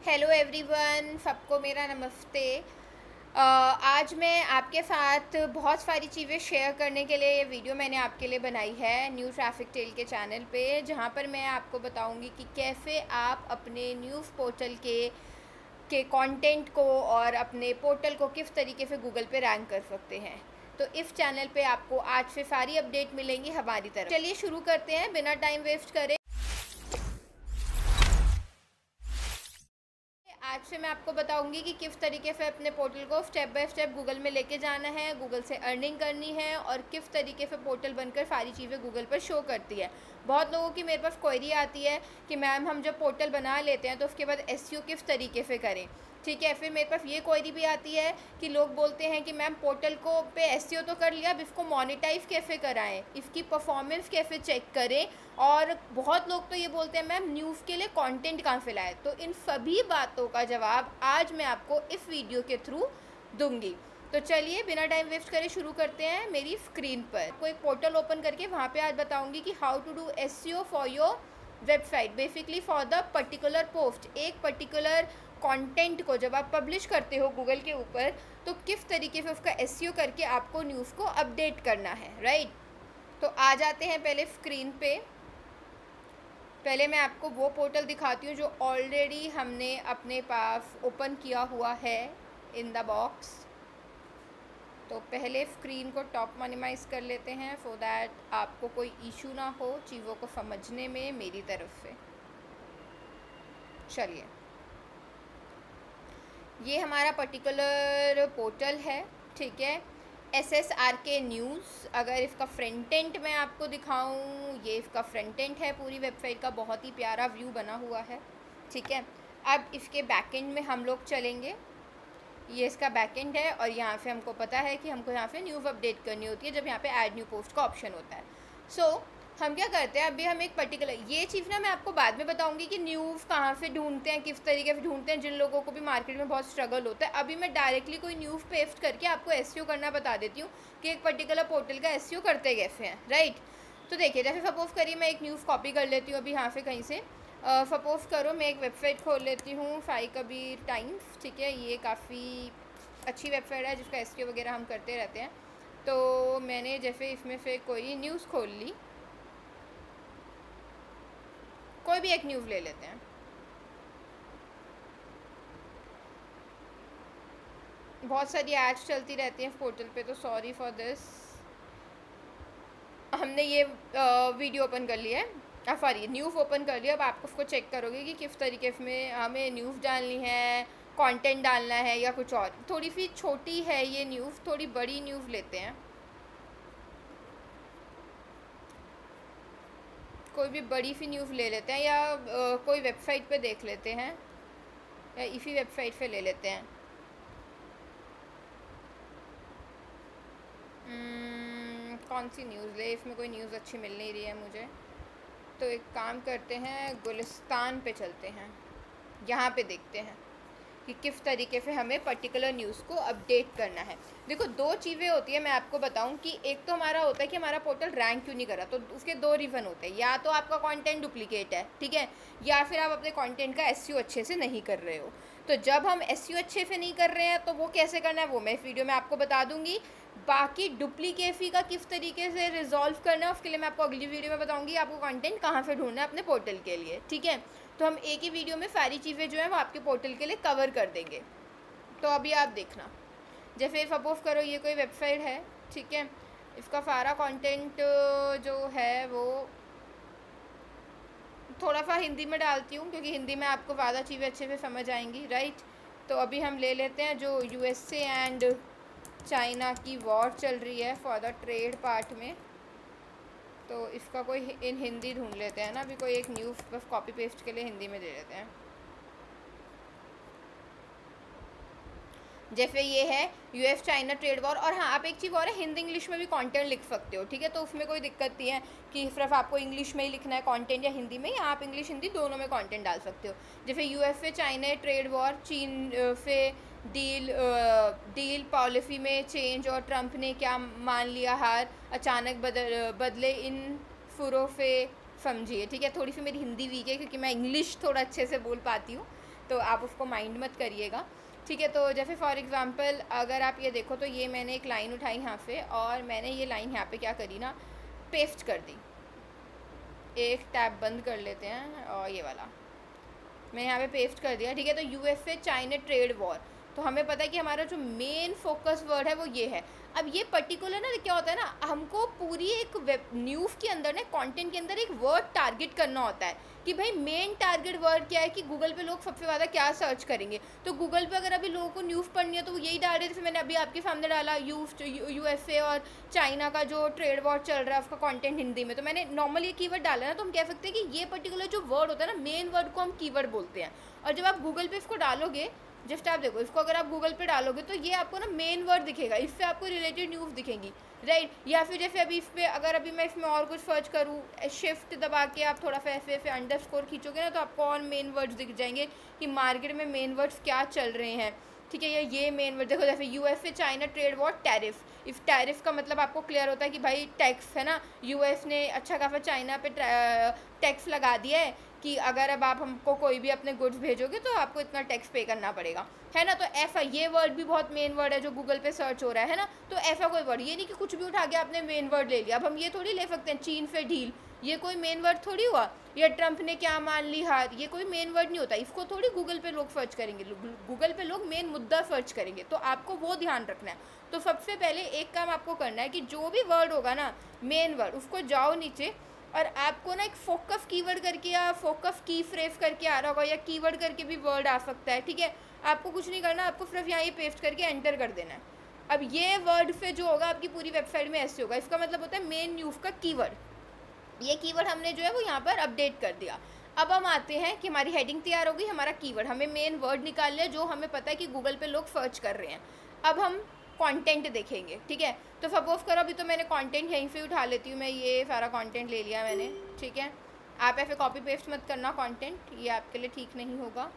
Hello everyone, सबको मेरा नमस्ते। आज मैं आपके साथ बहुत सारी चीज़ें शेयर करने के लिए ये वीडियो मैंने आपके लिए बनाई है न्यू ट्रैफिक टेल के चैनल पे, जहाँ पर मैं आपको बताऊंगी कि कैसे आप अपने न्यूज़ पोर्टल के कंटेंट को और अपने पोर्टल को किस तरीके से गूगल पे रैंक कर सकते हैं। तो इस चैनल पे आपको आज से सारी अपडेट मिलेंगी हमारी तरफ। चलिए शुरू करते हैं बिना टाइम वेस्ट करे। आज से मैं आपको बताऊंगी कि किस तरीके से अपने पोर्टल को स्टेप बाय स्टेप गूगल में लेके जाना है, गूगल से अर्निंग करनी है और किस तरीके से पोर्टल बनकर सारी चीज़ें गूगल पर शो करती है। बहुत लोगों की मेरे पास क्वेरी आती है कि मैम हम जब पोर्टल बना लेते हैं तो उसके बाद एसईओ किस तरीके से करें। ठीक है, फिर मेरे पास ये क्वेरी भी आती है कि लोग बोलते हैं कि मैम पोर्टल को पे एसईओ तो कर लिया, अब इसको मोनेटाइज कैसे कराएं, इसकी परफॉर्मेंस कैसे चेक करें, और बहुत लोग तो ये बोलते हैं मैम न्यूज़ के लिए कंटेंट कहाँ से लाएं। तो इन सभी बातों का जवाब आज मैं आपको इस वीडियो के थ्रू दूंगी। तो चलिए बिना टाइम वेस्ट करे शुरू करते हैं। मेरी स्क्रीन पर आपको एक पोर्टल ओपन करके वहाँ पे आज बताऊंगी कि how to do SEO for your website, basically for the particular post. एक पर्टिकुलर कंटेंट को जब आप पब्लिश करते हो गूगल के ऊपर तो किस तरीके से उसका एसईओ करके आपको न्यूज़ को अपडेट करना है, राइट। तो आ जाते हैं पहले स्क्रीन पे। पहले मैं आपको वो पोर्टल दिखाती हूँ जो ऑलरेडी हमने अपने पास ओपन किया हुआ है इन द बॉक्स। तो पहले स्क्रीन को टॉप मिनिमाइज़ कर लेते हैं सो दैट आपको कोई इशू ना हो चीज़ों को समझने में मेरी तरफ से। चलिए, ये हमारा पर्टिकुलर पोर्टल है, ठीक है। SSRK news. अगर इसका फ्रंट एंड मैं आपको दिखाऊं, ये इसका फ्रंट एंड है पूरी वेबसाइट का, बहुत ही प्यारा व्यू बना हुआ है, ठीक है। अब इसके बैक एंड में हम लोग चलेंगे। ये इसका बैक एंड है और यहाँ से हमको पता है कि हमको यहाँ से न्यूज़ अपडेट करनी होती है जब यहाँ पे ऐड न्यू पोस्ट का ऑप्शन होता है। सो हम क्या करते हैं, अभी हम एक पर्टिकुलर ये चीज़ ना मैं आपको बाद में बताऊंगी कि न्यूज़ कहाँ से ढूंढते हैं, किस तरीके से ढूंढते हैं, जिन लोगों को भी मार्केट में बहुत स्ट्रगल होता है। अभी मैं डायरेक्टली कोई न्यूज़ पेस्ट करके आपको एसईओ करना बता देती हूँ कि एक पर्टिकुलर पोर्टल का एसईओ करते कैसे हैं, राइट। तो देखिए, जैसे सपोज करिए मैं एक न्यूज़ कॉपी कर लेती हूँ अभी यहाँ से कहीं से। सपोज करो मैं एक वेबसाइट खोल लेती हूँ, साई कबीर टाइम्स, ठीक है। ये काफ़ी अच्छी वेबसाइट है जिसका एसईओ वगैरह हम करते रहते हैं। तो मैंने जैसे इसमें से कोई न्यूज़ खोल ली, कोई भी एक न्यूज़ ले लेते हैं। बहुत सारी एड्स चलती रहती हैं पोर्टल पे, तो सॉरी फॉर दिस। हमने ये वीडियो ओपन कर लिया है, सॉरी न्यूज़ ओपन कर लिया। अब आप उसको चेक करोगे कि किस तरीके में हमें न्यूज़ डालनी है, कंटेंट डालना है या कुछ और। थोड़ी सी छोटी है ये न्यूज़, थोड़ी बड़ी न्यूज़ लेते हैं। कोई भी बड़ी सी न्यूज़ ले लेते हैं या कोई वेबसाइट पे देख लेते हैं या इसी वेबसाइट पे ले लेते हैं। कौन सी न्यूज़ ले, इसमें कोई न्यूज़ अच्छी मिल नहीं रही है मुझे। तो एक काम करते हैं, गुलिस्तान पे चलते हैं, यहाँ पे देखते हैं कि किस तरीके से हमें पर्टिकुलर न्यूज़ को अपडेट करना है। देखो, दो चीज़ें होती है, मैं आपको बताऊं कि एक तो हमारा होता है कि हमारा पोर्टल रैंक क्यों नहीं करा। तो उसके दो रीज़न होते हैं, या तो आपका कंटेंट डुप्लीकेट है, ठीक है, या फिर आप अपने कंटेंट का एसईओ अच्छे से नहीं कर रहे हो। तो जब हम एसईओ अच्छे से नहीं कर रहे हैं तो वो कैसे करना है वो मैं इस वीडियो में आपको बता दूंगी। बाकी डुप्लीकेसी का किस तरीके से रिजॉल्व करना है उसके लिए मैं आपको अगली वीडियो में बताऊंगी आपको कंटेंट कहाँ से ढूंढना है अपने पोर्टल के लिए, ठीक है। तो हम एक ही वीडियो में सारी चीज़ें जो है वो आपके पोर्टल के लिए कवर कर देंगे। तो अभी आप देखना, जैसे सपोज करो ये कोई वेबसाइट है, ठीक है। इसका सारा कंटेंट जो है वो थोड़ा सा हिंदी में डालती हूँ क्योंकि हिंदी में आपको ज़्यादा चीज़ें अच्छे से समझ आएंगी, राइट। तो अभी हम ले लेते हैं जो यूएसए एंड चाइना की वॉर चल रही है फॉर द ट्रेड पार्ट में। तो इसका कोई इन हिंदी ढूंढ लेते हैं ना, अभी कोई एक न्यूज़ बस कॉपी पेस्ट के लिए हिंदी में दे देते हैं। जैसे ये है यूएस चाइना ट्रेड वॉर। और हाँ, आप एक चीज़ और है, हिंदी इंग्लिश में भी कंटेंट लिख सकते हो, ठीक है। तो उसमें कोई दिक्कत नहीं है कि सिर्फ आपको इंग्लिश में ही लिखना है कंटेंट या हिंदी में, या आप इंग्लिश हिंदी दोनों में कंटेंट डाल सकते हो। जैसे यूएस से चाइना ट्रेड वॉर, चीन से डील पॉलिसी में चेंज और ट्रंप ने क्या मान लिया हार, अचानक बदले इन फुरों से समझिए, ठीक है। थोड़ी सी मेरी हिंदी वीक है क्योंकि मैं इंग्लिश थोड़ा अच्छे से बोल पाती हूँ, तो आप उसको माइंड मत करिएगा, ठीक है। तो जैसे फॉर एग्ज़ाम्पल अगर आप ये देखो तो ये मैंने एक लाइन उठाई यहाँ से और मैंने ये लाइन यहाँ पे क्या करी ना, पेस्ट कर दी। एक टैब बंद कर लेते हैं और ये वाला मैं यहाँ पे पेस्ट कर दिया, ठीक है। तो यूएसए चाइना ट्रेड वॉर, तो हमें पता है कि हमारा जो मेन फोकस वर्ड है वो ये है। अब ये पर्टिकुलर ना क्या होता है ना, हमको पूरी एक वेब न्यूज़ के अंदर ना कंटेंट के अंदर एक वर्ड टारगेट करना होता है कि भाई मेन टारगेट वर्ड क्या है, कि गूगल पे लोग सबसे ज़्यादा क्या सर्च करेंगे। तो गूगल पे अगर अभी लोगों को न्यूज़ पढ़नी है तो वो यही डाल रहे थे। फिर मैंने अभी आपके सामने डाला यूएसए और चाइना का जो ट्रेड वॉर चल रहा है उसका कॉन्टेंट हिंदी में, तो मैंने नॉर्मली ये कीवर्ड डाला ना, तो हम कह सकते हैं कि ये पर्टिकुलर जो वर्ड होता है ना, मेन वर्ड को हम कीवर्ड बोलते हैं। और जब आप गूगल पे इसको डालोगे, जस्ट आप देखो इसको अगर आप गूगल पे डालोगे तो ये आपको ना मेन वर्ड दिखेगा, इससे आपको रिलेटेड न्यूज़ दिखेंगी, राइट। या फिर जैसे अभी इस पर अगर अभी मैं इसमें और कुछ सर्च करूँ, शिफ्ट दबा के आप थोड़ा सा ऐसे ऐसे अंडरस्कोर खींचोगे ना तो आपको और मेन वर्ड्स दिख जाएंगे कि मार्केट में मेन वर्ड्स क्या चल रहे हैं, ठीक है। ये मेन वर्ड देखो, जैसे USA China trade war tariff. इस टैरिफ का मतलब आपको क्लियर होता है कि भाई टैक्स है ना, यूएस ने अच्छा खासा चाइना पे टैक्स लगा दिया है कि अगर अब आप हमको कोई भी अपने गुड्स भेजोगे तो आपको इतना टैक्स पे करना पड़ेगा, है ना। तो ऐसा ये वर्ड भी बहुत मेन वर्ड है जो गूगल पे सर्च हो रहा है ना। तो ऐसा कोई वर्ड, ये नहीं कि कुछ भी उठा के आपने मेन वर्ड ले लिया। अब हम ये थोड़ी ले सकते हैं चीन से ढील, ये कोई मेन वर्ड थोड़ी हुआ। या ट्रंप ने क्या मान ली हार, ये कोई मेन वर्ड नहीं होता। इसको थोड़ी गूगल पे लोग सर्च करेंगे, गूगल पे लोग मेन मुद्दा सर्च करेंगे, तो आपको वो ध्यान रखना है। तो सबसे पहले एक काम आपको करना है कि जो भी वर्ड होगा ना मेन वर्ड, उसको जाओ नीचे और आपको ना एक फोकस कीवर्ड करके या फोकस की फ्रेज करके आ रहा होगा, या कीवर्ड करके भी वर्ड आ सकता है, ठीक है। आपको कुछ नहीं करना, आपको सिर्फ यहाँ ये पेस्ट करके एंटर कर देना है। अब ये वर्ड से जो होगा आपकी पूरी वेबसाइट में ऐसे होगा, इसका मतलब होता है मेन न्यूज़ का कीवर्ड। ये कीवर्ड हमने जो है वो यहाँ पर अपडेट कर दिया। अब हम आते हैं कि हमारी हेडिंग तैयार हो गई, हमारा कीवर्ड, हमें मेन वर्ड निकाल लिया जो हमें पता है कि गूगल पे लोग सर्च कर रहे हैं। अब हम कंटेंट देखेंगे, ठीक है। तो सपोज करो अभी तो मैंने कंटेंट यहीं से उठा लेती हूँ, मैं ये सारा कंटेंट ले लिया मैंने, ठीक है। आप ऐसे कॉपी पेस्ट मत करना कंटेंट, ये आपके लिए ठीक नहीं होगा,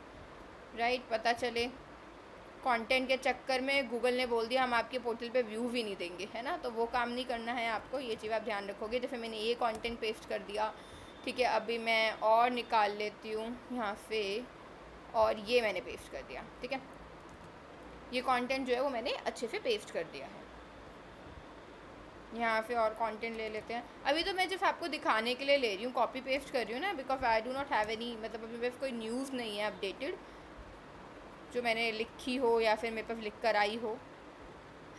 राइट। पता चले कंटेंट के चक्कर में गूगल ने बोल दिया हम आपके पोर्टल पे व्यू भी नहीं देंगे, है ना। तो वो काम नहीं करना है आपको, ये चीज़ आप ध्यान रखोगे। जैसे मैंने ये कंटेंट पेस्ट कर दिया, ठीक है। अभी मैं और निकाल लेती हूँ यहाँ से, और ये मैंने पेस्ट कर दिया, ठीक है। ये कंटेंट जो है वो मैंने अच्छे से पेस्ट कर दिया है। यहाँ पे और कंटेंट ले लेते हैं। अभी तो मैं सिर्फ आपको दिखाने के लिए ले रही हूँ, कॉपी पेस्ट कर रही हूँ ना, because I do not have any, मतलब अभी मेरे पास कोई न्यूज़ नहीं है अपडेटेड जो मैंने लिखी हो या फिर मेरे पास लिख कर आई हो,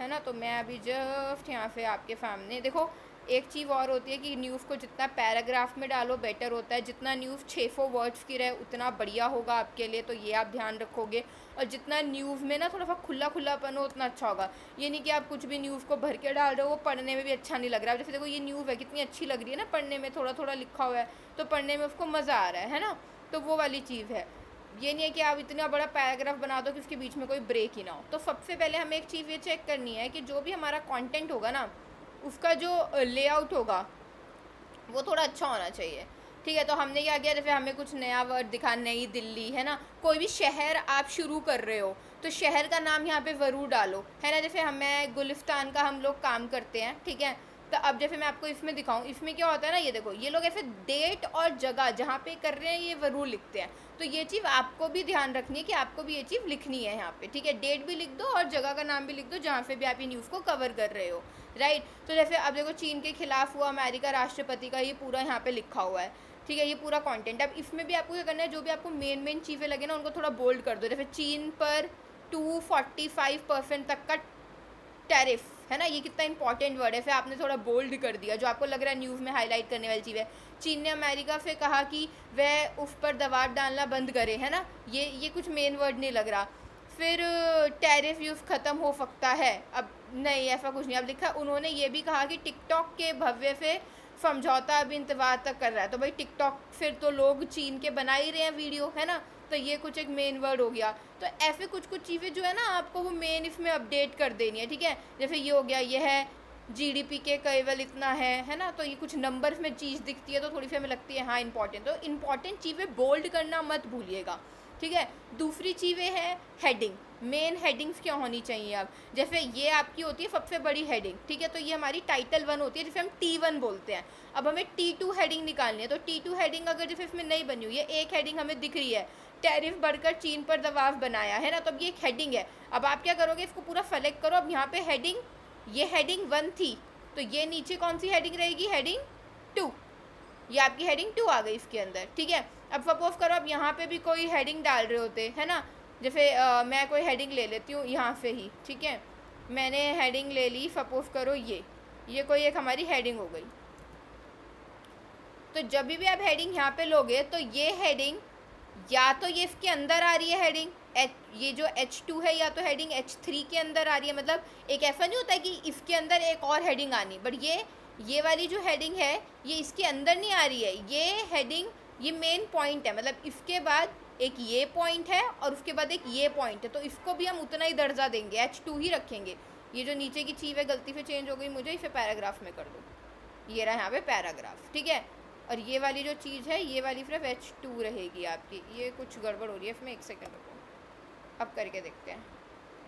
है ना। तो मैं अभी जस्ट यहाँ पे आपके सामने देखो, एक चीज़ और होती है कि न्यूज़ को जितना पैराग्राफ में डालो बेटर होता है, जितना न्यूज़ 600 वर्ड्स की रहे उतना बढ़िया होगा आपके लिए, तो ये आप ध्यान रखोगे। और जितना न्यूज़ में ना थोड़ा सा खुलापन हो उतना अच्छा होगा। ये नहीं कि आप कुछ भी न्यूज़ को भर के डाल रहे हो, वो पढ़ने में भी अच्छा नहीं लग रहा है। जैसे देखो ये न्यूज़ है कितनी अच्छी लग रही है ना पढ़ने में, थोड़ा थोड़ा लिखा हुआ है तो पढ़ने में उसको मज़ा आ रहा है ना। तो वो वाली चीज़ है, ये नहीं है कि आप इतना बड़ा पैराग्राफ बना दो कि उसके बीच में कोई ब्रेक ही ना हो। तो सबसे पहले हमें एक चीज़ ये चेक करनी है कि जो भी हमारा कंटेंट होगा ना उसका जो लेआउट होगा वो थोड़ा अच्छा होना चाहिए, ठीक है। तो हमने क्या किया, जैसे हमें कुछ नया वर्ड दिखा, नई दिल्ली, है ना। कोई भी शहर आप शुरू कर रहे हो तो शहर का नाम यहाँ पे ज़रूर डालो, है ना। जैसे हमें गुलिस्तान का हम लोग काम करते हैं, ठीक है। तो अब जैसे मैं आपको इसमें दिखाऊं, इसमें क्या होता है ना, ये देखो ये लोग ऐसे डेट और जगह जहाँ पे कर रहे हैं ये ज़रूर लिखते हैं। तो ये चीज़ आपको भी ध्यान रखनी है कि आपको भी ये चीज़ लिखनी है यहाँ पे, ठीक है। डेट भी लिख दो और जगह का नाम भी लिख दो जहाँ से भी आप ये न्यूज़ को कवर कर रहे हो, राइट। तो जैसे अब देखो चीन के खिलाफ हुआ अमेरिका राष्ट्रपति का, ये पूरा यहाँ पे लिखा हुआ है, ठीक है। ये पूरा कंटेंट। अब इसमें भी आपको क्या करना है, जो भी आपको मेन चीज़ें लगे ना उनको थोड़ा बोल्ड कर दो। जैसे चीन पर 245% तक का टैरिफ, है ना। ये कितना इंपॉर्टेंट वर्ड है, फिर आपने थोड़ा बोल्ड कर दिया जो आपको लग रहा है न्यूज़ में हाईलाइट करने वाली चीज़ है। चीन ने अमेरिका से कहा कि वह उस पर दबाव डालना बंद करे, है ना। ये कुछ मेन वर्ड नहीं लग रहा। फिर टैरिफ यूज़ ख़त्म हो सकता है, अब नहीं ऐसा कुछ नहीं। अब लिखा उन्होंने ये भी कहा कि टिकटॉक के भव्य से समझौता अभी इंतजार तक कर रहा है। तो भाई टिकटॉक फिर तो लोग चीन के बना ही रहे हैं वीडियो, है ना। तो ये कुछ एक मेन वर्ड हो गया। तो ऐसे कुछ चीज़ें जो है ना आपको वो मेन इसमें अपडेट कर देनी है, ठीक है। जैसे ये हो गया, ये है जीडीपी के केवल इतना है ना। तो ये कुछ नंबर्स में चीज़ दिखती है तो थोड़ी सी हमें लगती है हाँ इंपॉर्टेंट, तो इंपॉर्टेंट चीज़ें बोल्ड करना मत भूलिएगा, ठीक है। दूसरी चीज़ें हैं हेडिंग, मेन हेडिंग्स क्या होनी चाहिए। अब जैसे ये आपकी होती है सबसे बड़ी हेडिंग, ठीक है। तो ये हमारी टाइटल 1 होती है जिसे हम T1 बोलते हैं। अब हमें T2 हेडिंग निकालनी है, तो T2 हेडिंग अगर जैसे इसमें नहीं बनी हुई है, एक हेडिंग हमें दिख रही है टैरिफ बढ़कर चीन पर दबाव बनाया, है ना। तो अब ये एक हेडिंग है। अब आप क्या करोगे, इसको पूरा सेलेक्ट करो। अब यहाँ पे हेडिंग, ये हेडिंग 1 थी, तो ये नीचे कौन सी हेडिंग रहेगी, हेडिंग 2। ये आपकी हेडिंग 2 आ गई इसके अंदर, ठीक है। अब सपोज करो अब यहाँ पे भी कोई हेडिंग डाल रहे होते, है ना। जैसे मैं कोई हेडिंग ले लेती हूँ यहाँ से ही, ठीक है। मैंने हेडिंग ले ली, सपोज करो ये कोई एक हमारी हेडिंग हो गई। तो जब भी आप हेडिंग यहाँ पे लोगे तो ये हेडिंग या तो ये इसके अंदर आ रही है हेडिंग ये जो H2 है, या तो हेडिंग H3 के अंदर आ रही है। मतलब एक ऐसा नहीं होता कि इसके अंदर एक और हेडिंग आनी, बट ये वाली जो हेडिंग है ये इसके अंदर नहीं आ रही है। ये हेडिंग, ये मेन पॉइंट है, मतलब इसके बाद एक ये पॉइंट है और उसके बाद एक ये पॉइंट है, तो इसको भी हम उतना ही दर्जा देंगे, H2 ही रखेंगे। ये जो नीचे की चीज़ है गलती से चेंज हो गई मुझे, इसे पैराग्राफ में कर दो, ये रहा यहाँ पे पैराग्राफ, ठीक है। और ये वाली जो चीज़ है ये वाली सिर्फ H2 रहेगी आपकी। ये कुछ गड़बड़ हो रही है इसमें, एक सेकंड रुको, अब करके देखते हैं।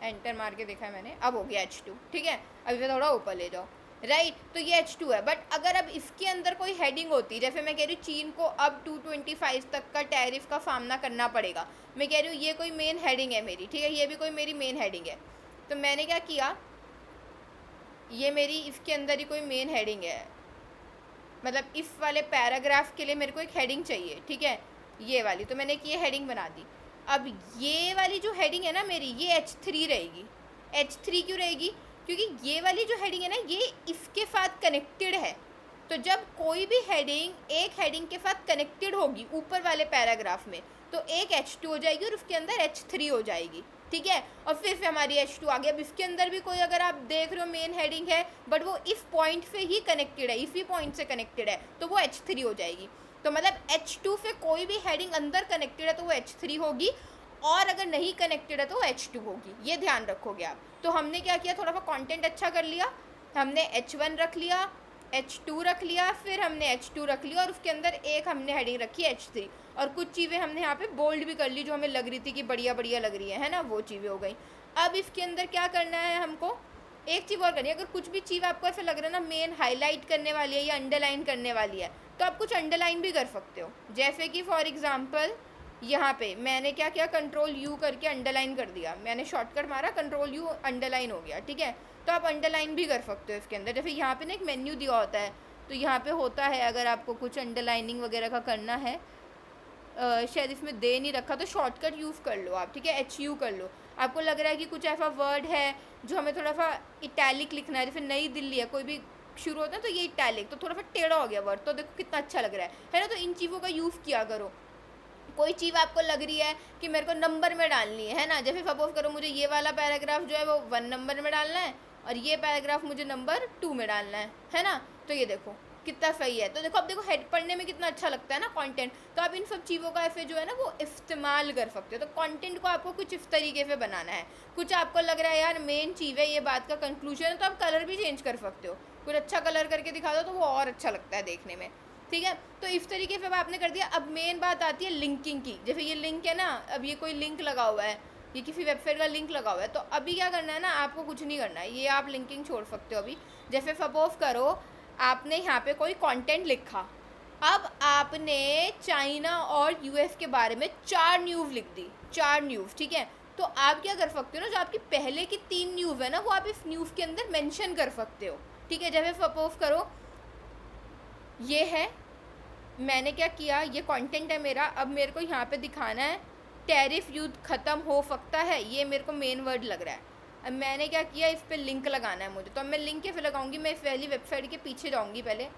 एंटर मार के देखा है मैंने, अब हो गया H2, ठीक है। अब इसे थोड़ा ऊपर ले जाओ, राइट। तो ये H2 है, बट अगर अब इसके अंदर कोई हेडिंग होती, जैसे मैं कह रही हूँ चीन को अब 225 तक का टैरिफ का सामना करना पड़ेगा, मैं कह रही हूँ ये कोई मेन हेडिंग है मेरी, ठीक है। ये भी कोई मेरी मेन हेडिंग है, तो मैंने क्या किया, ये मेरी इसके अंदर ही कोई मेन हेडिंग है, मतलब इस वाले पैराग्राफ के लिए मेरे को एक हेडिंग चाहिए, ठीक है, ये वाली। तो मैंने ये हेडिंग बना दी। अब ये वाली जो हेडिंग है ना मेरी, ये H3 रहेगी। H3 क्यों रहेगी, क्योंकि ये वाली जो हेडिंग है ना ये इसके साथ कनेक्टेड है। तो जब कोई भी हेडिंग एक हेडिंग के साथ कनेक्टेड होगी ऊपर वाले पैराग्राफ में, तो एक H2 हो जाएगी और उसके अंदर H3 हो जाएगी, ठीक है। और फिर से हमारी H2 आ गई। अब इसके अंदर भी कोई अगर आप देख रहे हो मेन हेडिंग है, बट वो इस पॉइंट से ही कनेक्टेड है, इसी पॉइंट से कनेक्टेड है, तो वो H3 हो जाएगी। तो मतलब H2 से कोई भी हेडिंग अंदर कनेक्टेड है तो वो H3 होगी, और अगर नहीं कनेक्टेड है तो वो H2 होगी, ये ध्यान रखोगे आप। तो हमने क्या किया, थोड़ा सा कंटेंट अच्छा कर लिया, हमने H1 रख लिया, H2 रख लिया, फिर हमने H2 रख लिया, और उसके अंदर एक हमने हेडिंग रखी H3, और कुछ चीज़ें हमने यहाँ पे बोल्ड भी कर ली जो हमें लग रही थी कि बढ़िया बढ़िया लग रही है ना, वो चीज़ें हो गई। अब इसके अंदर क्या करना है हमको, एक चीज़ और करनी है। अगर कुछ भी चीज़ आपको ऐसा लग रहा है ना मेन हाईलाइट करने वाली है या अंडरलाइन करने वाली है, तो आप कुछ अंडरलाइन भी कर सकते हो। जैसे कि फॉर एग्जाम्पल यहाँ पे मैंने क्या किया, Ctrl+U करके अंडरलाइन कर दिया, मैंने शॉर्टकट मारा, Ctrl+U अंडरलाइन हो गया, ठीक है। तो आप अंडरलाइन भी कर सकते हो इसके अंदर। जैसे यहाँ पे ना एक मेन्यू दिया होता है, तो यहाँ पे होता है अगर आपको कुछ अंडरलाइनिंग वगैरह का करना है, शायद इसमें दे नहीं रखा, तो शॉर्टकट यूज़ कर लो आप, ठीक है, HU कर लो। आपको लग रहा है कि कुछ ऐसा वर्ड है जो हमें थोड़ा सा इटैलिक लिखना है, जैसे नई दिल्ली है, कोई भी शुरू होता है तो ये इटैलिक, तो थोड़ा सा टेढ़ा हो गया वर्ड, तो देखो कितना अच्छा लग रहा है ना। तो इन चीज़ों का यूज़ किया करो। कोई चीज़ आपको लग रही है कि मेरे को नंबर में डालनी है ना, जैसे सपोज करो मुझे ये वाला पैराग्राफ जो है वो 1 नंबर में डालना है, और ये पैराग्राफ मुझे नंबर 2 में डालना है ना। तो ये देखो कितना सही है। तो देखो अब देखो हेड पढ़ने में कितना अच्छा लगता है ना कंटेंट। तो आप इन सब चीज़ों का ऐसे जो है ना वो इस्तेमाल कर सकते हो। तो कंटेंट को आपको कुछ इस तरीके से बनाना है। कुछ आपको लग रहा है यार मेन चीज़ है, ये बात का कंक्लूजन है, तो आप कलर भी चेंज कर सकते हो। कुछ अच्छा कलर करके दिखा दो तो वो और अच्छा लगता है देखने में, ठीक है। तो इस तरीके से आपने कर दिया। अब मेन बात आती है लिंकिंग की। जैसे ये लिंक है ना, अब ये कोई लिंक लगा हुआ है, ये किसी वेबसाइट का लिंक लगा हुआ है, तो अभी क्या करना है ना, आपको कुछ नहीं करना है, ये आप लिंकिंग छोड़ सकते हो अभी। जैसे सपोज करो आपने यहाँ पे कोई कंटेंट लिखा, अब आपने चाइना और यूएस के बारे में 4 न्यूज़ लिख दी, 4 न्यूज़, ठीक है। तो आप क्या कर सकते हो ना, जो आपकी पहले की 3 न्यूज़ है ना वो आप इस न्यूज़ के अंदर मेंशन कर सकते हो, ठीक है। जैसे सपोज करो ये है, मैंने क्या किया, ये कंटेंट है मेरा, अब मेरे को यहाँ पे दिखाना है टैरिफ युद्ध ख़त्म हो सकता है, ये मेरे को मेन वर्ड लग रहा है। अब मैंने क्या किया, इस पर लिंक लगाना है मुझे, तो अब मैं लिंक कैसे लगाऊंगी, मैं इस वाली वेबसाइट के पीछे जाऊंगी। पहले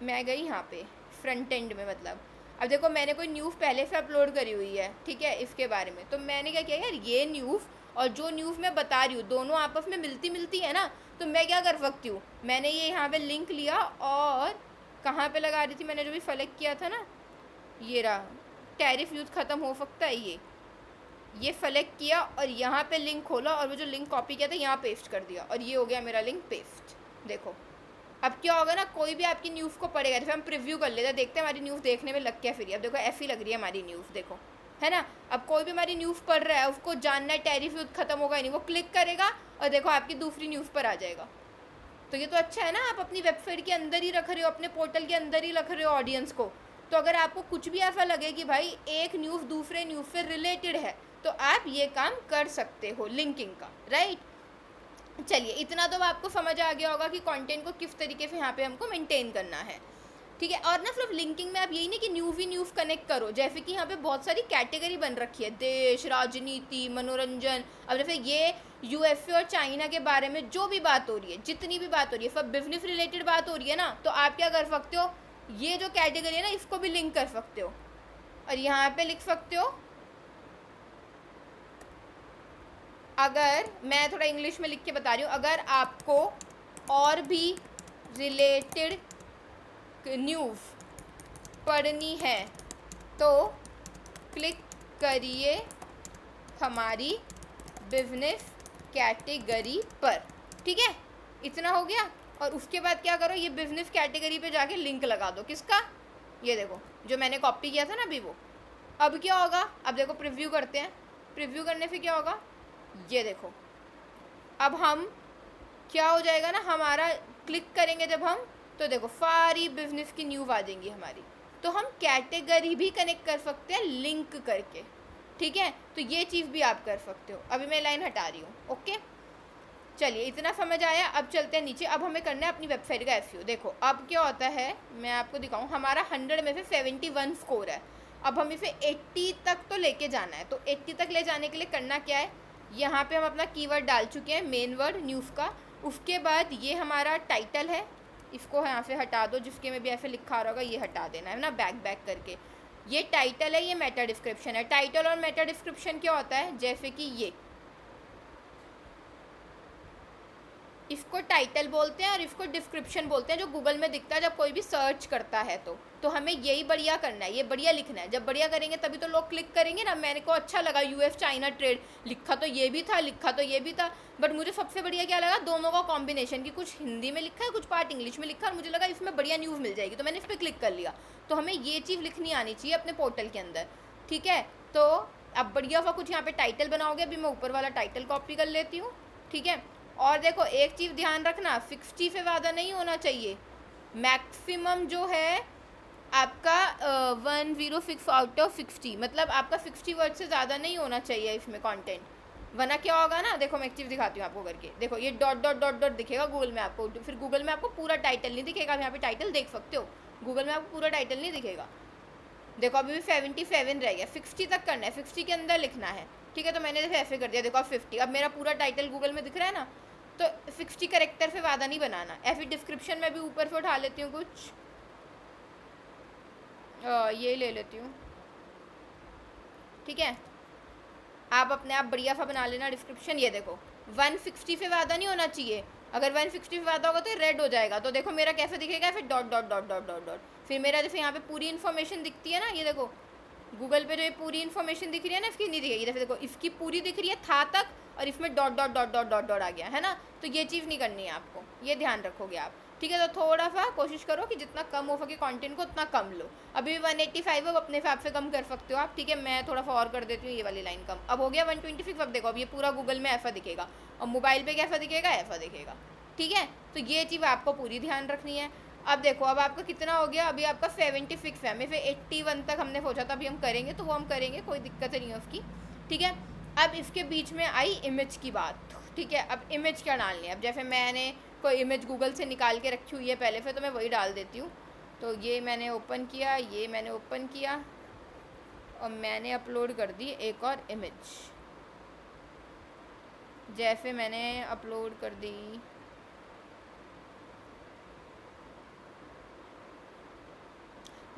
मैं गई यहाँ पे फ्रंट एंड में, मतलब अब देखो मैंने कोई न्यूज़ पहले से अपलोड करी हुई है, ठीक है, इसके बारे में। तो मैंने क्या किया यार, ये न्यूज़ और जो न्यूज़ मैं बता रही हूँ दोनों आपस में मिलती है ना, तो मैं क्या कर सकती हूँ, मैंने ये यहाँ पे लिंक लिया और कहाँ पे लगा रही थी, मैंने जो भी सेलेक्ट किया था ना, ये रहा टैरिफ युद्ध ख़त्म हो सकता है, ये सेलेक्ट किया और यहाँ पे लिंक खोला और वो जो लिंक कॉपी किया था यहाँ पेस्ट कर दिया, और ये हो गया मेरा लिंक पेस्ट। देखो अब क्या होगा ना, कोई भी आपकी न्यूज़ को पढ़ेगा। जैसे हम प्रीव्यू कर लेते हैं, देखते हैं हमारी न्यूज़ देखने में लग क्या फिर। अब देखो ऐसी लग रही है हमारी न्यूज़, देखो है ना। अब कोई भी हमारी न्यूज़ पढ़ रहा है, उसको जानना है टैरिफ युद्ध खत्म होगा नहीं, वो क्लिक करेगा और देखो आपकी दूसरी न्यूज़ पर आ जाएगा। तो ये तो अच्छा है ना, आप अपनी वेबसाइट के अंदर ही रख रहे हो, अपने पोर्टल के अंदर ही रख रहे हो ऑडियंस को, तो अगर आपको कुछ भी ऐसा लगे कि भाई एक न्यूज़ दूसरे न्यूज़ से रिलेटेड है तो आप ये काम कर सकते हो लिंकिंग का, राइट। चलिए इतना तो आपको समझ आ गया होगा कि कंटेंट को किस तरीके से यहाँ पे हमको मेंटेन करना है, ठीक है। और ना सिर्फ लिंकिंग में आप यही नहीं कि न्यूज़ ही न्यूज़ कनेक्ट करो, जैसे कि यहाँ पे बहुत सारी कैटेगरी बन रखी है, देश, राजनीति, मनोरंजन। अब जैसे ये यूएसए और चाइना के बारे में जो भी बात हो रही है, जितनी भी बात हो रही है, सब बिजनेस रिलेटेड बात हो रही है ना, तो आप क्या कर सकते हो, ये जो कैटेगरी है ना इसको भी लिंक कर सकते हो और यहाँ पे लिख सकते हो। अगर मैं थोड़ा इंग्लिश में लिख के बता रही हूँ, अगर आपको और भी रिलेटेड न्यूज़ पढ़नी है तो क्लिक करिए हमारी बिजनेस कैटेगरी पर, ठीक है। इतना हो गया। और उसके बाद क्या करो, ये बिजनेस कैटेगरी पे जाके लिंक लगा दो, किसका, ये देखो जो मैंने कॉपी किया था ना अभी वो। अब क्या होगा, अब देखो प्रीव्यू करते हैं, प्रीव्यू करने से क्या होगा, ये देखो अब हम क्या हो जाएगा ना, हमारा क्लिक करेंगे जब हम, तो देखो सारी बिजनेस की न्यूज़ आ जाएंगी हमारी। तो हम कैटेगरी भी कनेक्ट कर सकते हैं लिंक करके, ठीक है। तो ये चीज़ भी आप कर सकते हो। अभी मैं लाइन हटा रही हूँ, ओके। चलिए इतना समझ आया। अब चलते हैं नीचे। अब हमें करना है अपनी वेबसाइट का एसईओ। देखो अब क्या होता है, मैं आपको दिखाऊँ, हमारा 100 में से 71 स्कोर है। अब हम इसे 80 तक तो लेके जाना है। तो 80 तक ले जाने के लिए करना क्या है, यहाँ पे हम अपना कीवर्ड डाल चुके हैं, मेन वर्ड न्यूज़ का। उसके बाद ये हमारा टाइटल है, इसको यहाँ से हटा दो, जिसके में भी ऐसे लिखा होगा ये हटा देना है ना, बैक करके। ये टाइटल है, ये मेटा डिस्क्रिप्शन है। टाइटल और मेटा डिस्क्रिप्शन क्या होता है, जैसे कि ये, इसको टाइटल बोलते हैं और इसको डिस्क्रिप्शन बोलते हैं, जो गूगल में दिखता है जब कोई भी सर्च करता है। तो हमें यही बढ़िया करना है, ये बढ़िया लिखना है। जब बढ़िया करेंगे तभी तो लोग क्लिक करेंगे ना। मैंने को अच्छा लगा यूएस चाइना ट्रेड, लिखा तो ये भी था, लिखा तो ये भी था, बट मुझे सबसे बढ़िया क्या लगा, दोनों का कॉम्बिनेशन, की कुछ हिंदी में लिखा है, कुछ पार्ट इंग्लिश में लिखा है, और मुझे लगा इसमें बढ़िया न्यूज़ मिल जाएगी, तो मैंने इस पर क्लिक कर लिया। तो हमें ये चीज़ लिखनी आनी चाहिए अपने पोर्टल के अंदर, ठीक है। तो अब बढ़िया सा कुछ यहाँ पे टाइटल बनाओगे। अभी मैं ऊपर वाला टाइटल कॉपी कर लेती हूँ, ठीक है। और देखो एक चीज़ ध्यान रखना, 60 से ज़्यादा नहीं होना चाहिए। मैक्सिमम जो है आपका 106 आउट ऑफ 60, मतलब आपका 60 वर्ड से ज़्यादा नहीं होना चाहिए इसमें कंटेंट, वरना क्या होगा ना, देखो मैं एक चीज़ दिखाती हूँ आपको करके। देखो ये डॉट डॉट डॉट डॉट दिखेगा गूगल में आपको, फिर गूगल में आपको पूरा टाइटल नहीं दिखेगा। यहाँ पे टाइटल देख सकते हो, गूगल में आपको पूरा टाइटल नहीं दिखेगा। देखो अभी भी 77 रह गया, 60 तक करना है, 60 के अंदर लिखना है, ठीक है। तो मैंने देखो ऐसे कर दिया, देखो अब 50, अब मेरा पूरा टाइटल गूगल में दिख रहा है ना। तो 60 कैरेक्टर से ज़्यादा नहीं बनाना। ऐसे डिस्क्रिप्शन में भी ऊपर से उठा लेती हूँ कुछ, ये ले लेती हूँ, ठीक है। आप अपने आप बढ़िया सा बना लेना डिस्क्रिप्शन। ये देखो 160 से ज़्यादा नहीं होना चाहिए, अगर 160 से ज़्यादा होगा तो रेड हो जाएगा। तो देखो मेरा कैसे दिखेगा, फिर dot dot dot dot dot dot, फिर मेरा जैसे यहाँ पे पूरी इन्फॉर्मेशन दिखती है ना, ये देखो गूगल पे जो ये पूरी इन्फॉर्मेशन दिख रही है ना, इसकी नहीं दिखेगी। जैसे देखो इसकी पूरी दिख रही है था तक, और इसमें dot dot dot dot dot dot आ गया है ना। तो ये चीज़ नहीं करनी है आपको, ये ध्यान रखोगे आप, ठीक है। तो थोड़ा सा कोशिश करो कि जितना कम हो सके कंटेंट को उतना कम लो। अभी 185 है, वो अपने हिसाब से कम कर सकते हो आप, ठीक है। मैं थोड़ा सा और कर देती हूँ, ये वाली लाइन कम। अब हो गया 126। अब देखो अब ये पूरा गूगल में ऐसा दिखेगा, और मोबाइल पे कैसा दिखेगा, ऐसा दिखेगा, ठीक है। तो ये चीज़ आपको पूरी ध्यान रखनी है। अब देखो अब आपका कितना हो गया, अभी आपका 76 है, हमें फिर 81 तक हमने सोचा था, अभी हम करेंगे तो वो हम करेंगे, कोई दिक्कत नहीं है उसकी, ठीक है। अब इसके बीच में आई इमेज की बात, ठीक है। अब इमेज क्या डालनी है, अब जैसे मैंने कोई इमेज गूगल से निकाल के रखी हुई है पहले से, तो मैं वही डाल देती हूँ। तो ये मैंने ओपन किया, ये मैंने ओपन किया, और मैंने अपलोड कर दी एक और इमेज। जैसे मैंने अपलोड कर दी,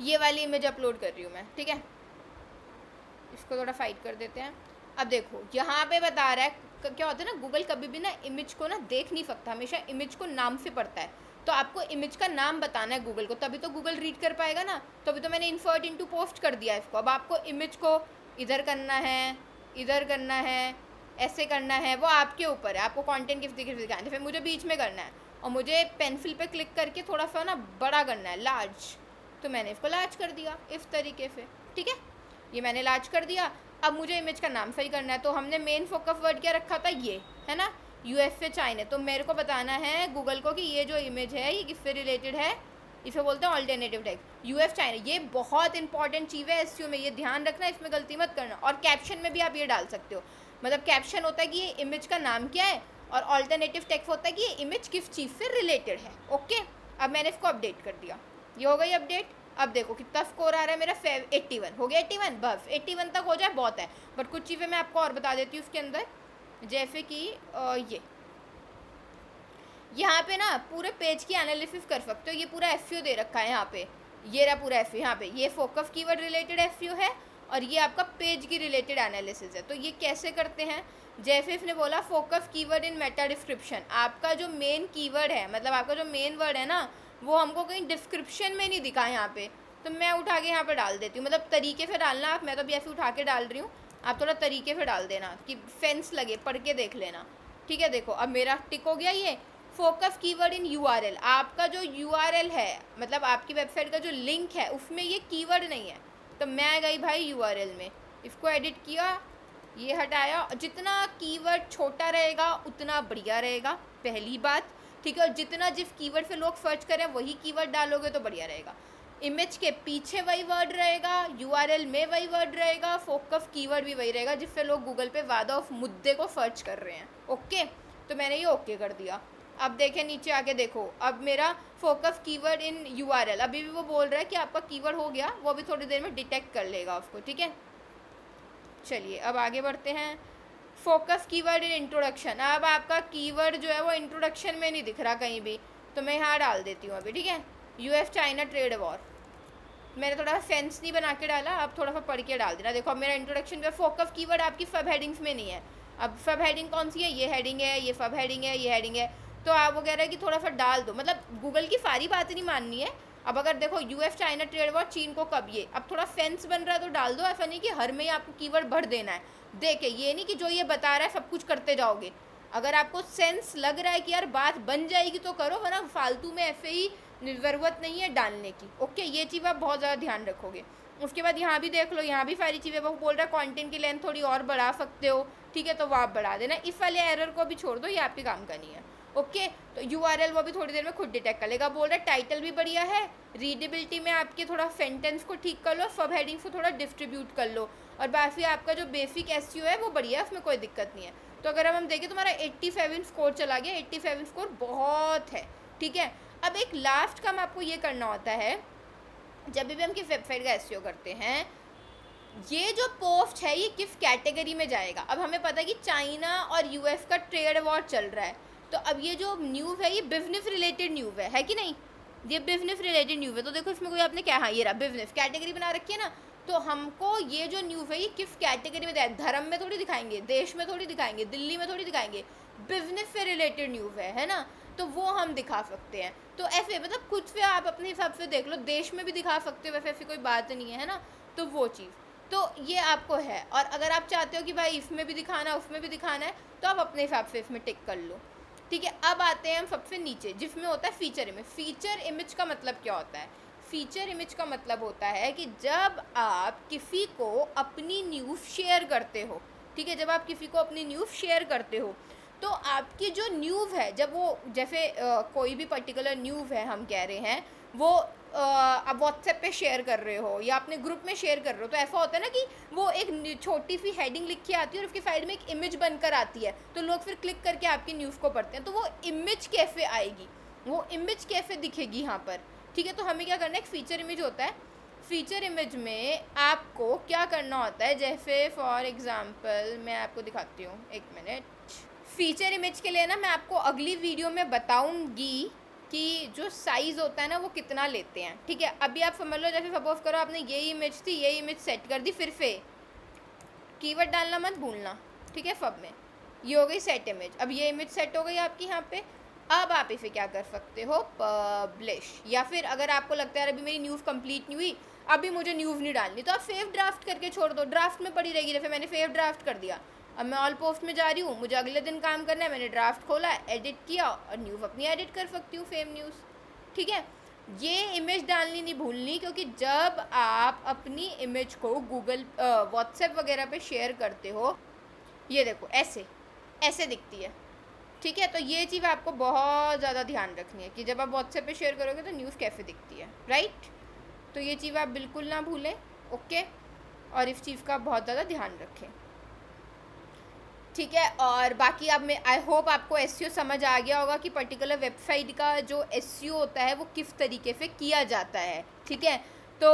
ये वाली इमेज अपलोड कर रही हूँ मैं, ठीक है। इसको थोड़ा फाइट कर देते हैं। अब देखो यहाँ पे बता रहा है, क्या होता है ना, गूगल कभी भी ना इमेज को ना देख नहीं सकता, हमेशा इमेज को नाम से पढ़ता है। तो आपको इमेज का नाम बताना है गूगल को, तभी तो गूगल रीड कर पाएगा ना। तो अभी तो मैंने इन्फर्ट इनटू पोस्ट कर दिया इसको। अब आपको इमेज को इधर करना है, इधर करना है, ऐसे करना है, वो आपके ऊपर है, आपको कंटेंट किस तरीके से दिखाना है। फिर मुझे बीच में करना है, और मुझे पेंसिल पे क्लिक करके थोड़ा सा ना बड़ा करना है, लार्ज। तो मैंने इसको लार्ज कर दिया इस तरीके से, ठीक है। ये मैंने लार्ज कर दिया। अब मुझे इमेज का नाम सही करना है, तो हमने मेन फोकस वर्ड क्या रखा था, ये है ना, यूएसए चाइना। तो मेरे को बताना है गूगल को कि ये जो इमेज है ये किससे रिलेटेड है, इसे बोलते हैं ऑल्टरनेटिव टेक्स्ट। यूएफ चाइना, ये बहुत इंपॉर्टेंट चीज़ है एसईओ में, ये ध्यान रखना, इसमें गलती मत करना। और कैप्शन में भी आप ये डाल सकते हो, मतलब कैप्शन होता है कि ये इमेज का नाम क्या है, और ऑल्टरनेटिव टेक्स्ट होता है कि ये इमेज किस चीज़ से रिलेटेड है। ओके, अब मैंने इसको अपडेट कर दिया, ये हो गई अपडेट। अब देखो कितना स्कोर आ रहा है मेरा, 81 हो गया। 81 बस 81 तक हो जाए बहुत है। बट कुछ चीज़ें मैं आपको और बता देती हूँ उसके अंदर, जैसे कि ये यहाँ पे ना पूरे पेज की एनालिसिस कर सकते हो। ये पूरा एफयू दे रखा है यहाँ पे, ये रहा पूरा एफयू। यहाँ पे ये फोकस कीवर्ड रिलेटेड एफयू है और ये आपका पेज की रिलेटेड एनालिसिस है। तो ये कैसे करते हैं, जैसे इसने बोला फोकस कीवर्ड इन मेटा डिस्क्रिप्शन, आपका जो मेन कीवर्ड है, मतलब आपका जो मेन वर्ड है ना, वो हमको कहीं डिस्क्रिप्शन में नहीं दिखा यहाँ पे, तो मैं उठा के यहाँ पे डाल देती हूँ। मतलब तरीके से डालना आप, मैं तो अभी ऐसे उठा के डाल रही हूँ, आप थोड़ा तरीके से डाल देना कि फेंस लगे, पढ़ के देख लेना। ठीक है, देखो अब मेरा टिक हो गया। ये फोकस कीवर्ड इन यूआरएल, आपका जो यूआरएल है, मतलब आपकी वेबसाइट का जो लिंक है, उसमें ये कीवर्ड नहीं है। तो मैं गई भाई यूआरएल में, इसको एडिट किया, ये हटाया। जितना कीवर्ड छोटा रहेगा उतना बढ़िया रहेगा, पहली बात। ठीक है, और जितना जिस कीवर्ड से लोग सर्च करें वही कीवर्ड डालोगे तो बढ़िया रहेगा। इमेज के पीछे वही वर्ड रहेगा, यूआरएल में वही वर्ड रहेगा, फोकस कीवर्ड भी वही रहेगा जिससे लोग गूगल पे ज़्यादा उस मुद्दे को सर्च कर रहे हैं। ओके, तो मैंने ये ओके कर दिया। अब देखें नीचे आके देखो, अब मेरा फोकस कीवर्ड इन यूआरएल, अभी भी वो बोल रहा है कि आपका कीवर्ड हो गया, वो अभी थोड़ी देर में डिटेक्ट कर लेगा उसको। ठीक है, चलिए अब आगे बढ़ते हैं। फोकस कीवर्ड इन इंट्रोडक्शन, अब आपका कीवर्ड जो है वो इंट्रोडक्शन में नहीं दिख रहा कहीं भी, तो मैं यहाँ डाल देती हूँ अभी। ठीक है, यूएस चाइना ट्रेड वॉर, मैंने थोड़ा फेंस नहीं बना के डाला, अब थोड़ा सा पढ़ के डाल देना। देखो अब मेरा इंट्रोडक्शन जो फोकस कीवर्ड आपकी सब हेडिंग्स में नहीं है। अब सब हेडिंग कौन सी है, ये हेडिंग है, ये सब हेडिंग है, ये हेडिंग है, तो आप वो कह रहे हैं कि थोड़ा सा डाल दो, मतलब गूगल की सारी बातें नहीं माननी है। अब अगर देखो यूएस चाइना ट्रेड वॉर, चीन को कब, ये अब थोड़ा फेंस बन रहा है तो डाल दो, ऐसा नहीं कि हर में ही आपको कीवर्ड भर देना है। देखे, ये नहीं कि जो ये बता रहा है सब कुछ करते जाओगे। अगर आपको सेंस लग रहा है कि यार बात बन जाएगी तो करो, वरना फालतू में ऐसे ही ज़रूरत नहीं है डालने की। ओके, ये चीज़ आप बहुत ज़्यादा ध्यान रखोगे। उसके बाद यहाँ भी देख लो, यहाँ भी सारी चीज़ें, वो बोल रहा है कंटेंट की लेंथ थोड़ी और बढ़ा सकते हो। ठीक है, तो वो आप बढ़ा देना, इस वाले एरर को भी छोड़ दो, ये आपके काम का नहीं है। ओके, तो यूआरएल वो भी थोड़ी देर में खुद डिटेक्ट कर लेगा। बोल रहा है टाइटल भी बढ़िया है, रीडेबिलिटी में आपके थोड़ा सेंटेंस को ठीक कर लो, सब हेडिंग्स को थोड़ा डिस्ट्रीब्यूट कर लो, और बाकी आपका जो बेसिक एसईओ है वो बढ़िया है, उसमें कोई दिक्कत नहीं है। तो अगर हम देखें तो हमारा 87 स्कोर चला गया, 87 स्कोर बहुत है। ठीक है, अब एक लास्ट काम आपको ये करना होता है, जब भी हम किस वेबसाइट का एसईओ करते हैं, ये जो पोस्ट है ये किस कैटेगरी में जाएगा। अब हमें पता है कि चाइना और यूएस का ट्रेड वॉर चल रहा है, तो अब ये जो न्यूज़ है ये बिजनेस रिलेटेड न्यूज़ है कि नहीं, ये बिजनेस रिलेटेड न्यूज़ है। तो देखो इसमें कोई आपने क्या, हाँ ये रहा बिजनेस कैटेगरी बना रखी है ना, तो हमको ये जो न्यूज़ है ये किस कैटेगरी में जाए, धर्म में थोड़ी दिखाएंगे, देश में थोड़ी दिखाएंगे, दिल्ली में थोड़ी दिखाएंगे, बिजनेस से रिलेटेड न्यूज़ है ना, तो वो हम दिखा सकते हैं। तो ऐसे मतलब कुछ से आप अपने हिसाब से देख लो, देश में भी दिखा सकते हो, वैसे ऐसी कोई बात नहीं है ना, तो वो चीज़ तो ये आपको है। और अगर आप चाहते हो कि भाई इसमें भी दिखाना उसमें भी दिखाना है, तो आप अपने हिसाब से इसमें टिक कर लो। ठीक है, अब आते हैं हम सबसे नीचे जिसमें होता है फीचर इमेज। फीचर इमेज का मतलब क्या होता है, फीचर इमेज का मतलब होता है कि जब आप किसी को अपनी न्यूज़ शेयर करते हो, ठीक है, जब आप किसी को अपनी न्यूज़ शेयर करते हो, तो आपकी जो न्यूज़ है, जब वो जैसे कोई भी पर्टिकुलर न्यूज़ है हम कह रहे हैं, वो आप व्हाट्सएप पे शेयर कर रहे हो या अपने ग्रुप में शेयर कर रहे हो, तो ऐसा होता है ना कि वो एक छोटी सी हेडिंग लिख के आती है और उसकी साइड में एक इमेज बनकर आती है, तो लोग फिर क्लिक करके आपकी न्यूज़ को पढ़ते हैं। तो वो इमेज कैसे आएगी, वो इमेज कैसे दिखेगी यहाँ पर। ठीक है, तो हमें क्या करना है, एक फीचर इमेज होता है, फीचर इमेज में आपको क्या करना होता है, जैसे फॉर एग्ज़ाम्पल मैं आपको दिखाती हूँ, एक मिनट। फीचर इमेज के लिए ना मैं आपको अगली वीडियो में बताऊँगी कि जो साइज़ होता है ना वो कितना लेते हैं। ठीक है, अभी आप समझ लो, जैसे सपोज करो आपने ये इमेज थी, ये इमेज सेट कर दी, फिर से कीवर्ड डालना मत भूलना। ठीक है, सब में ये हो गई सेट इमेज। अब ये इमेज सेट हो गई आपकी यहाँ पे। अब आप इसे क्या कर सकते हो, पब्लिश, या फिर अगर आपको लगता है अभी मेरी न्यूज़ कंप्लीट नहीं हुई, अभी मुझे न्यूज़ नहीं डालनी, तो आप सेव ड्राफ्ट करके छोड़ दो, ड्राफ्ट में पड़ी रहेगी। जैसे मैंने सेव ड्राफ्ट कर दिया, अब मैं ऑल पोस्ट में जा रही हूँ, मुझे अगले दिन काम करना है, मैंने ड्राफ्ट खोला, एडिट किया और न्यूज़ अपनी एडिट कर सकती हूँ, सेम न्यूज़। ठीक है, ये इमेज डालनी नहीं भूलनी, क्योंकि जब आप अपनी इमेज को गूगल व्हाट्सएप वगैरह पे शेयर करते हो, ये देखो ऐसे ऐसे दिखती है। ठीक है, तो ये चीज़ आपको बहुत ज़्यादा ध्यान रखनी है कि जब आप व्हाट्सएप पे शेयर करोगे तो न्यूज़ कैसे दिखती है, राइट। तो ये चीज़ आप बिल्कुल ना भूलें, ओके, और इस चीज़ का बहुत ज़्यादा ध्यान रखें, ठीक है। और बाकी अब मैं आई होप आपको एसईओ समझ आ गया होगा कि पर्टिकुलर वेबसाइट का जो एसईओ होता है वो किस तरीके से किया जाता है, ठीक है। तो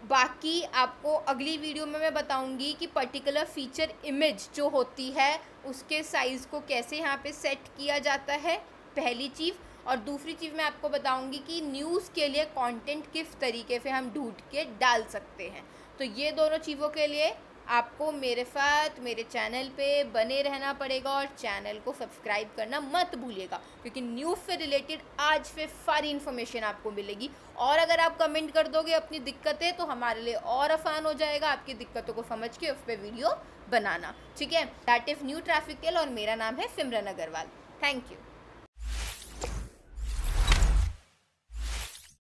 बाकी आपको अगली वीडियो में मैं बताऊंगी कि पर्टिकुलर फीचर इमेज जो होती है उसके साइज़ को कैसे यहाँ पे सेट किया जाता है, पहली चीज़। और दूसरी चीज़ मैं आपको बताऊंगी कि न्यूज़ के लिए कंटेंट किस तरीके से हम ढूंढ के डाल सकते हैं। तो ये दोनों चीज़ों के लिए आपको मेरे साथ मेरे चैनल पे बने रहना पड़ेगा और चैनल को सब्सक्राइब करना मत भूलिएगा, क्योंकि न्यूज़ से रिलेटेड आज से सारी इन्फॉर्मेशन आपको मिलेगी। और अगर आप कमेंट कर दोगे अपनी दिक्कतें तो हमारे लिए और आसान हो जाएगा आपकी दिक्कतों को समझ के उस पर वीडियो बनाना, ठीक है। That is new traffic tail और मेरा नाम है सिमरन अग्रवाल। Thank you.